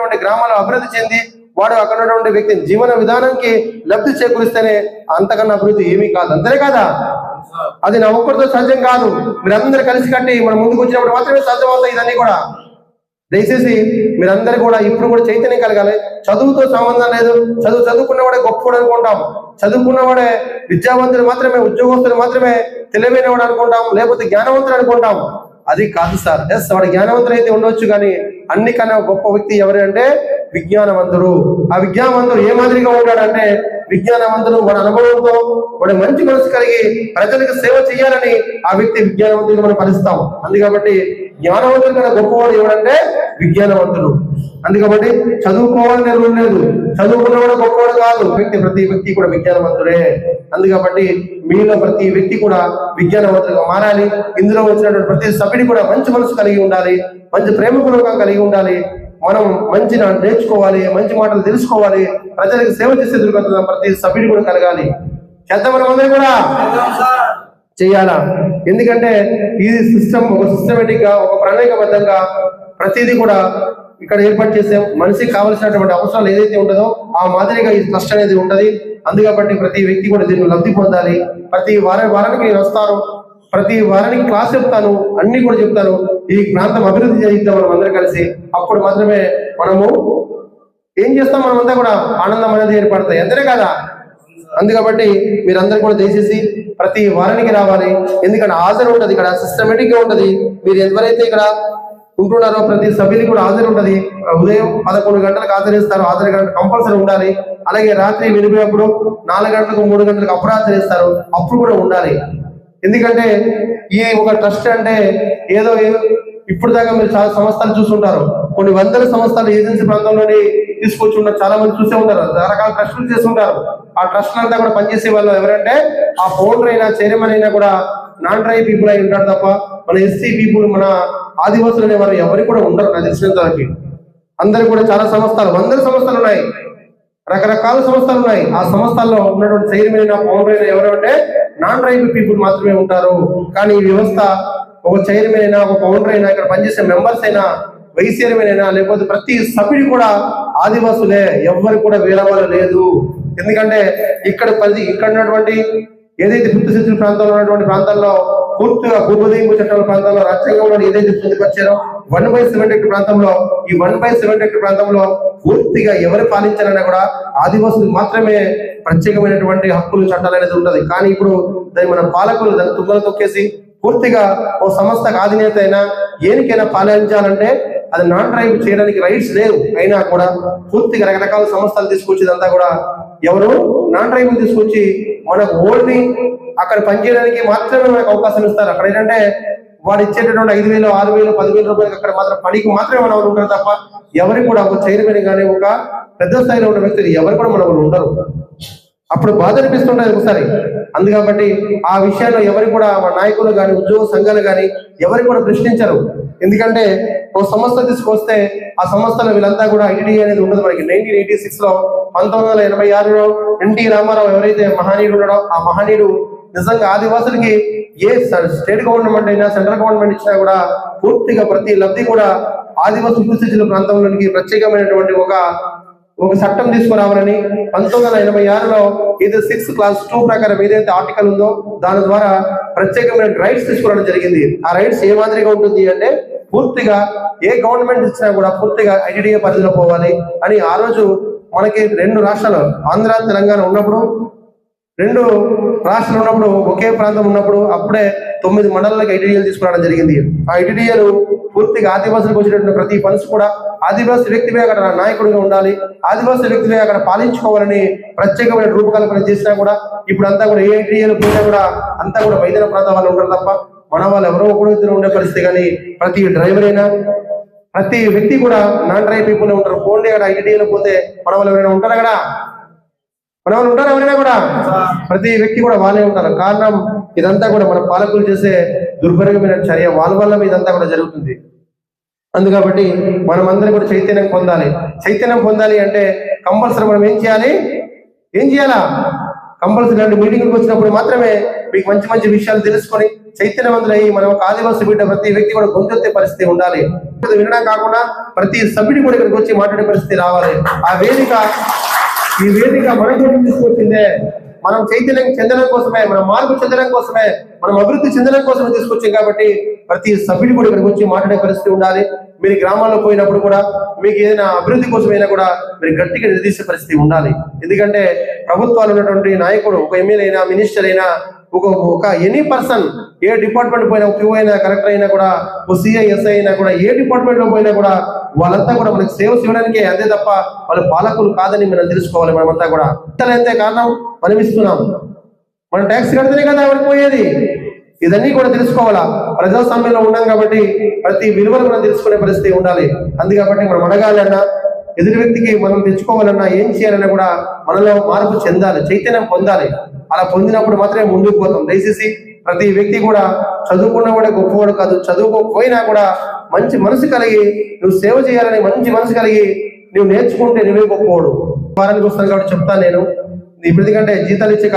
ఉన్నటువంటి గ్రామాలు అభివృద్ధి చెంది వాడు అక్కడ ఉన్నటువంటి వ్యక్తి జీవన విధానానికి లబ్ధి చేకూరిస్తేనే అంతకన్నా అభివృద్ధి ఏమీ కాదు. అంతే కదా? అది నా ఒక్కరితో సాధ్యం కాదు. మీరందరూ కలిసి కట్టి మనం ముందుకు వచ్చినప్పుడు మాత్రమే సాధ్యమవుతాయి ఇదన్నీ కూడా. దయచేసి మీరందరూ కూడా ఇప్పుడు కూడా చైతన్యం కలగాలి. చదువుతో సంబంధం లేదు. చదువుకున్నవాడే గొప్పవాడు అనుకుంటాం, చదువుకున్నవాడే విద్యావంతుడు మాత్రమే, ఉద్యోగస్తులు మాత్రమే తెలివైనవాడు అనుకుంటాం, లేకపోతే జ్ఞానవంతుడు అనుకుంటాం. అది కాదు సార్. ఎస్, వాడు జ్ఞానవంతుడు అయితే ఉండొచ్చు, కానీ అన్నికన్నా గొప్ప వ్యక్తి ఎవరు అంటే విజ్ఞానవంతుడు. ఆ విజ్ఞానవంతుడు ఏ మాదిరిగా ఉంటాడంటే విజ్ఞానవంతుడు వాడి అనుభవంతో వాడి మంచి మనసు కలిగి ప్రజలకు సేవ చేయాలని ఆ వ్యక్తి విజ్ఞానవంతుడిగా మనం ఫలిస్తాం. అందుకబట్టి జ్ఞానవంతుడు కన్నా గొప్పవాడు ఎవడంటే విజ్ఞానవంతుడు. అందుకబట్టి చదువుకోవాలని రూల్ లేదు, చదువుకున్నవాడు గొప్పవాడు కాదు. ప్రతి వ్యక్తి కూడా విజ్ఞానవంతుడే. అందుకబట్టి మీలో ప్రతి వ్యక్తి కూడా విజ్ఞానవంతులుగా మారాలి. ఇందులో వచ్చినటువంటి ప్రతి సభ్యుడి కూడా మంచి మనసు కలిగి ఉండాలి, మంచి ప్రేమపూర్వకం కలిగి ఉండాలి. మనం మంచి నేర్చుకోవాలి, మంచి మాటలు తెలుసుకోవాలి, ప్రజలకు సేవ చేసే దృక్పథం ప్రతి సభ్యుడు కూడా కలగాలి. చేద్దాం మనం అందరూ కూడా చేయాలా? ఎందుకంటే ఇది సిస్టమ్ ఒక సిస్టమేటిక్ గా, ఒక ప్రణాళికబద్ధంగా ప్రతిదీ కూడా ఇక్కడ ఏర్పాటు చేసాం. మనిషికి కావలసినటువంటి అవసరాలు ఏదైతే ఉంటుందో ఆ మాదిరిగా ఈ ట్రస్ట్ అనేది ఉంటది. అందుకబట్టి ప్రతి వ్యక్తి కూడా దీన్ని లబ్ధి పొందాలి. ప్రతి వారానికి నేను వస్తాను, ప్రతి వారానికి క్లాస్ చెప్తాను, అన్ని కూడా చెప్తాను. ఈ ప్రాంతం అభివృద్ధి చేయిద్దాం మనం అందరం కలిసి. అప్పుడు మాత్రమే మనము ఏం చేస్తాం, మనమంతా కూడా ఆనందం అనేది ఏర్పడతాయి. అంతేనే కదా? అందుకబట్టి మీరందరూ కూడా దయచేసి ప్రతి వారానికి రావాలి. ఎందుకంటే హాజరు ఉంటుంది, ఇక్కడ సిస్టమేటిక్ గా ఉంటుంది. మీరు ఎవరైతే ఇక్కడ ఉంటున్నారో ప్రతి సభ్యులు కూడా హాజరు ఉంటుంది. ఉదయం 11 గంటలకు హాజరేస్తారు, హాజరు గంటలు కంపల్సరీ ఉండాలి. అలాగే రాత్రి వినిపోయేప్పుడు 4 గంటలకు 3 గంటలకు అప్పుడు హాజరేస్తారు, అప్పుడు కూడా ఉండాలి. ఎందుకంటే ఈ ఒక ట్రస్ట్ అంటే ఏదో ఇప్పుడు దాకా మీరు చాలా సంస్థలు చూస్తుంటారు, కొన్ని వందల సంస్థలు ఏజెన్సీ ప్రాంతంలోని తీసుకొచ్చి ఉంటారు, చాలా మంది చూసే ఉంటారు, రకరకాల ట్రస్టులు చేస్తుంటారు. ఆ ట్రస్ట్ అంతా కూడా పనిచేసే వాళ్ళు ఎవరంటే ఆ ఫౌండర్ అయినా చైర్మన్ అయినా కూడా నాన్ ట్రైబ్ పీపుల్ అయి ఉంటారు తప్ప మన ఎస్సీ పీపుల్, మన ఆదివాసులు అనే వారు ఎవరికి కూడా ఉండరు. నాకు తెలిసినంతవరకు అందరు కూడా చాలా సంస్థలు, వందల సంస్థలు ఉన్నాయి, రకరకాల సంస్థలు ఉన్నాయి. ఆ సంస్థల్లో ఉన్నటువంటి చైర్మన్ అయినా ఫౌండర్ అయినా ఎవరంటే నాన్ ట్రైబల్ పీపుల్ మాత్రమే ఉంటారు. కానీ ఈ వ్యవస్థ ఒక చైర్మన్ అయినా, ఒక ఫౌండర్ అయినా, ఇక్కడ పనిచేసే మెంబర్స్ అయినా, వైస్ చైర్మన్ అయినా, లేకపోతే ప్రతి సభ్యుడు కూడా ఆదివాసులే, ఎవరు కూడా వేరే వాళ్ళు లేదు. ఎందుకంటే ఇక్కడ ఉన్నటువంటి ఏదైతే గుర్తు శిక్షణ ప్రాంతంలో ఉన్నటువంటి ప్రాంతాల్లో పూర్తిగా పూర్వదీపు చట్టాల ప్రాంతంలో రాజ్యాంగంలో ఏదైతే పొందుపరిచారో 1/7 ఎకర్ ప్రాంతంలో, ఈ 1/7 ఎకర్ ప్రాంతంలో పూర్తిగా ఎవరు పాలించాలన్నా కూడా ఆదివాసులు మాత్రమే ప్రత్యేకమైనటువంటి హక్కులు చట్టాలు అనేది ఉంటది. కానీ ఇప్పుడు దాన్ని మన పాలకులు దాన్ని తుంగలు తొక్కేసి పూర్తిగా ఓ సంస్థకు అధినేత అయినా ఏనికైనా పాలించాలంటే అది నాన్ ట్రైబ్ చేయడానికి రైట్స్ లేవు. అయినా కూడా పూర్తిగా రకరకాల సంస్థలు తీసుకొచ్చేదంతా కూడా ఎవరు నాన్ ట్రైబ్ తీసుకొచ్చి మనకు ఓన్లీ అక్కడ పనిచేయడానికి మాత్రమే మనకు అవకాశం ఇస్తారు. అక్కడ ఏంటంటే వాడు ఇచ్చేటటువంటి 5,000, 6,000, 10,000 రూపాయలకి అక్కడ మాత్రం పనికి మాత్రమే మనం ఉంటారు తప్ప ఎవరికి కూడా ఒక చైర్మన్ కానీ ఒక పెద్ద స్థాయిలో ఉన్న వ్యక్తులు ఎవరు కూడా మనం ఉండరు. అప్పుడు బాధ అనిపిస్తుంటది ఒకసారి. అందుకబట్టి ఆ విషయాల్లో ఎవరు కూడా మా నాయకులు కానీ, ఉద్యోగ సంఘాలు కానీ ఎవరు కూడా ప్రశ్నించరు. ఎందుకంటే ఒక సంస్థ తీసుకొస్తే ఆ సంస్థలో వీళ్ళంతా కూడా ఐటీ అనేది ఉండదు. మనకి 1986 లో 1986లో ఎన్టీ రామారావు ఎవరైతే మహనీయుడు ఉన్నాడో ఆ మహనీయుడు నిజంగా ఆదివాసులకి ఏ స్టేట్ గవర్నమెంట్ అయినా, సెంట్రల్ గవర్నమెంట్ ఇచ్చినా కూడా పూర్తిగా ప్రతి లబ్ధి కూడా ఆదివాసులు గుర్తించిన ప్రాంతంలోనికి ప్రత్యేకమైనటువంటి ఒక చట్టం తీసుకురావాలని 1986లో ఇది 6 Clause 2 ప్రకారం ఏదైతే ఆర్టికల్ ఉందో దాని ద్వారా ప్రత్యేకమైన రైట్స్ తీసుకురావడం జరిగింది. ఆ రైట్స్ ఏ మాదిరిగా ఉంటుంది అంటే పూర్తిగా ఏ గవర్నమెంట్ ఇచ్చినా కూడా పూర్తిగా ఐటీడీఏ పరిధిలో పోవాలి అని ఆ రోజు మనకి 2 రాష్ట్రాలు ఆంధ్ర తెలంగాణ ఉన్నప్పుడు, 2 రాష్ట్రాలు ఉన్నప్పుడు, ఒకే ప్రాంతం ఉన్నప్పుడు అప్పుడే 9 మండలాలకు ఐటీడీఏలు తీసుకురావడం జరిగింది. ఆ ఐటీడీఏలు పూర్తిగా ఆదివాసులకు వచ్చినటువంటి ప్రతి పనులు కూడా ఆదివాసీ వ్యక్తివే అక్కడ నాయకుడిగా ఉండాలి, ఆదివాసీ వ్యక్తివే అక్కడ పాలించుకోవాలని ప్రత్యేకమైన రూపకల్పన చేసినా కూడా ఇప్పుడు అంతా కూడా ఏ ఐటీడీఏలు పోయినా కూడా అంతా కూడా మైదాన ప్రాంతం వాళ్ళు ఉంటారు తప్ప మన వాళ్ళు ఎవరో ఒకరు ఇద్దరు ఉండే పరిస్థితి. కానీ ప్రతి డ్రైవర్ అయినా ప్రతి వ్యక్తి కూడా నాన్ డ్రైవ్ పీపుల్ ఉంటారు. ఓన్లీ అక్కడ ఐటీడీఏలో పోతే మన వాళ్ళు ఎవరైనా ఉంటారు, అక్కడ మన వాళ్ళు ఉంటారు ఎవరైనా కూడా, ప్రతి వ్యక్తి కూడా వాళ్ళే ఉంటారు. కారణం ఇదంతా కూడా మన పాలకులు చేసే దుర్భరమైన చర్య, వాళ్ళ వల్ల ఇదంతా కూడా జరుగుతుంది. అందుకబట్టి మనం అందరం కూడా చైతన్యం పొందాలి. చైతన్యం పొందాలి అంటే కంపల్సరీ మనం ఏం చేయాలా? కంపల్సరీ అంటే మీటింగ్కి వచ్చినప్పుడు మాత్రమే మీకు మంచి మంచి విషయాలు తెలుసుకొని చైతన్యవంతులై మనం ఒక ఆదివాసి బిడ్డ ప్రతి వ్యక్తి కూడా గొంతెత్తే పరిస్థితి ఉండాలి. వినడం కాకుండా ప్రతి సభ్యుడి కూడా ఇక్కడికి వచ్చి మాట్లాడే పరిస్థితి రావాలి. ఈ వేదిక మన కోసం తీసుకొచ్చిందే, మనం చైతన్యం చెందడం కోసమే, మనం మార్పు చెందడం కోసమే, మనం అభివృద్ధి చెందడం కోసమే తీసుకొచ్చాం. కాబట్టి ప్రతి సభ్యుడు కూడా ఇక్కడికి వచ్చి మాట్లాడే పరిస్థితి ఉండాలి. మీరు గ్రామాల్లో పోయినప్పుడు కూడా మీకు ఏదైనా అభివృద్ధి కోసమైనా కూడా మీరు గట్టిగా నిలదీసే పరిస్థితి ఉండాలి. ఎందుకంటే ప్రభుత్వాలు ఉన్నటువంటి నాయకుడు, ఒక ఎమ్మెల్యే అయినా, మినిస్టర్ అయినా, ఒక ఎనీ పర్సన్, ఏ డిపార్ట్మెంట్ పోయినా, క్యూ అయినా, కలెక్టర్ అయినా కూడా, ఓ సిఐ, ఎస్ఐ అయినా కూడా, ఏ డిపార్ట్మెంట్ లో పోయినా కూడా వాళ్ళంతా కూడా మనకి సేవ చేయడానికే, అంతే తప్ప వాళ్ళు పాలకులు కాదని మనం తెలుసుకోవాలి. మనమంతా కూడా అంతే కారణం మనం ఇస్తున్నాం, మనం ట్యాక్స్ కడితేనే కదా ఎవరికి పోయేది. ఇదన్నీ కూడా తెలుసుకోవాలా. ప్రజాస్వామ్యంలో ఉన్నాం కాబట్టి ప్రతి విలువలు మనం తెలుసుకునే పరిస్థితి ఉండాలి. అందుకబట్టి మనం అడగాలన్నా, ఎదుటి వ్యక్తికి మనం తెచ్చుకోవాలన్నా, ఏం చేయాలన్నా కూడా మనలో మార్పు చెందాలి, చైతన్యం పొందాలి. అలా పొందినప్పుడు మాత్రమే ముందుకు పోతాం. దయచేసి ప్రతి వ్యక్తి కూడా చదువుకున్నా కూడా గొప్పవాడు కాదు, చదువుకోకపోయినా కూడా మంచి మనసు కలిగి నువ్వు సేవ చేయాలని మంచి మనసు కలిగి నువ్వు నేర్చుకుంటే నువ్వే గొప్పవాడు. వారానికి వస్తాను కాబట్టి చెప్తాను నేను, ఇప్పుడు ఎందుకంటే జీతాలు ఇచ్చే